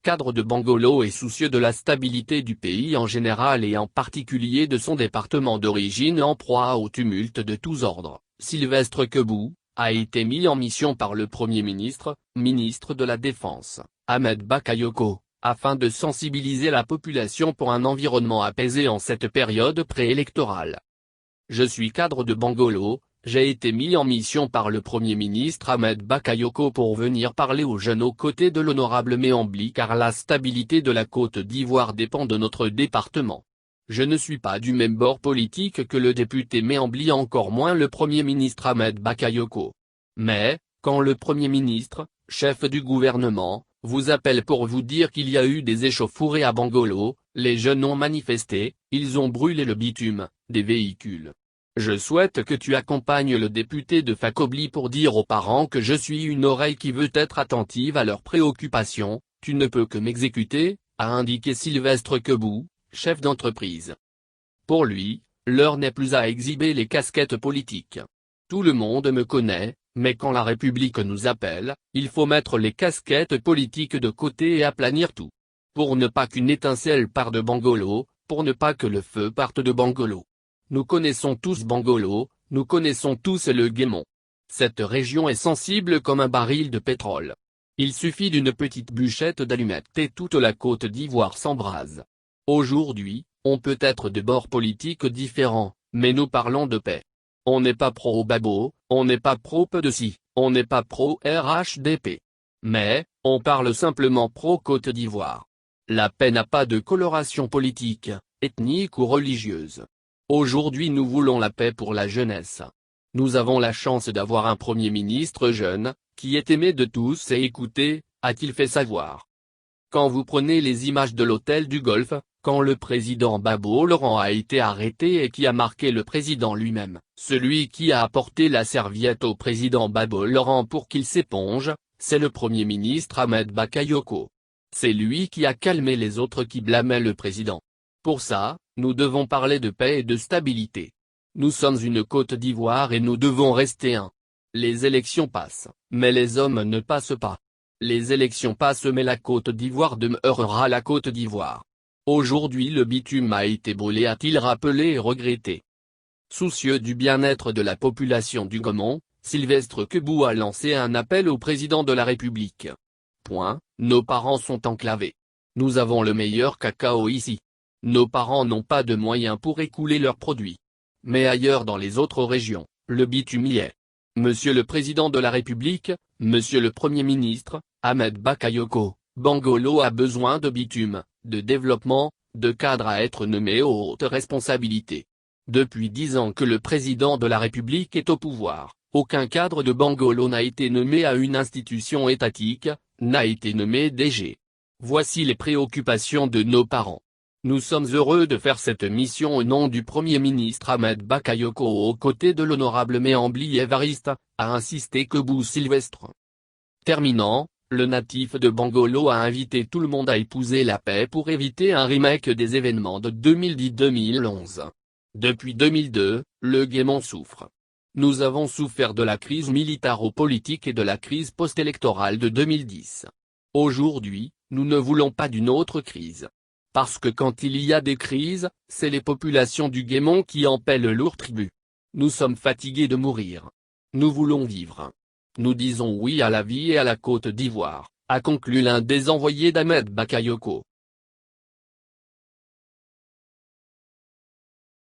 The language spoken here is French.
cadre de Bangolo et soucieux de la stabilité du pays en général et en particulier de son département d'origine en proie au tumulte de tous ordres, Sylvestre Kebou, a été mis en mission par le Premier ministre, ministre de la Défense, Ahmed Bakayoko, afin de sensibiliser la population pour un environnement apaisé en cette période préélectorale. Je suis cadre de Bangolo, j'ai été mis en mission par le Premier ministre Ahmed Bakayoko pour venir parler aux jeunes aux côtés de l'honorable Méambli car la stabilité de la Côte d'Ivoire dépend de notre département. Je ne suis pas du même bord politique que le député Méambli encore moins le Premier ministre Ahmed Bakayoko. Mais, quand le Premier ministre, chef du gouvernement, vous appelle pour vous dire qu'il y a eu des échauffourées à Bangolo, les jeunes ont manifesté, ils ont brûlé le bitume, des véhicules. Je souhaite que tu accompagnes le député de Fakobli pour dire aux parents que je suis une oreille qui veut être attentive à leurs préoccupations, tu ne peux que m'exécuter, a indiqué Sylvestre Kebou, chef d'entreprise. Pour lui, l'heure n'est plus à exhiber les casquettes politiques. Tout le monde me connaît, mais quand la République nous appelle, il faut mettre les casquettes politiques de côté et aplanir tout. Pour ne pas qu'une étincelle parte de Bangolo, pour ne pas que le feu parte de Bangolo. Nous connaissons tous Bangolo, nous connaissons tous le Guémon. Cette région est sensible comme un baril de pétrole. Il suffit d'une petite bûchette d'allumettes et toute la Côte d'Ivoire s'embrase. Aujourd'hui, on peut être de bords politiques différents, mais nous parlons de paix. On n'est pas pro-Babo, on n'est pas pro-P2C, on n'est pas pro-RHDP. Mais, on parle simplement pro-Côte d'Ivoire. La paix n'a pas de coloration politique, ethnique ou religieuse. Aujourd'hui nous voulons la paix pour la jeunesse. Nous avons la chance d'avoir un Premier ministre jeune, qui est aimé de tous et écouté, a-t-il fait savoir. Quand vous prenez les images de l'hôtel du Golfe, quand le président Babo Laurent a été arrêté et qui a marqué le président lui-même, celui qui a apporté la serviette au président Babo Laurent pour qu'il s'éponge, c'est le Premier ministre Ahmed Bakayoko. C'est lui qui a calmé les autres qui blâmaient le président. Pour ça, nous devons parler de paix et de stabilité. Nous sommes une Côte d'Ivoire et nous devons rester un. Les élections passent, mais les hommes ne passent pas. Les élections passent mais la Côte d'Ivoire demeurera la Côte d'Ivoire. Aujourd'hui le bitume a été brûlé a-t-il rappelé et regretté. Soucieux du bien-être de la population du Guémon, Sylvestre Kebou a lancé un appel au président de la République. Nos parents sont enclavés. Nous avons le meilleur cacao ici. Nos parents n'ont pas de moyens pour écouler leurs produits. Mais ailleurs dans les autres régions, le bitume y est. Monsieur le Président de la République, Monsieur le Premier ministre, Ahmed Bakayoko, Bangolo a besoin de bitume, de développement, de cadres à être nommés aux hautes responsabilités. Depuis 10 ans que le Président de la République est au pouvoir, aucun cadre de Bangolo n'a été nommé à une institution étatique, n'a été nommé DG. Voici les préoccupations de nos parents. Nous sommes heureux de faire cette mission au nom du Premier ministre Ahmed Bakayoko aux côtés de l'honorable Méambli Évariste, a insisté Kebou Sylvestre. Terminant, le natif de Bangolo a invité tout le monde à épouser la paix pour éviter un remake des événements de 2010-2011. Depuis 2002, le Guémon souffre. Nous avons souffert de la crise militaro-politique et de la crise post-électorale de 2010. Aujourd'hui, nous ne voulons pas d'une autre crise. Parce que quand il y a des crises, c'est les populations du Guémon qui en paient le lourd tribut. Nous sommes fatigués de mourir. Nous voulons vivre. Nous disons oui à la vie et à la Côte d'Ivoire, a conclu l'un des envoyés d'Ahmed Bakayoko.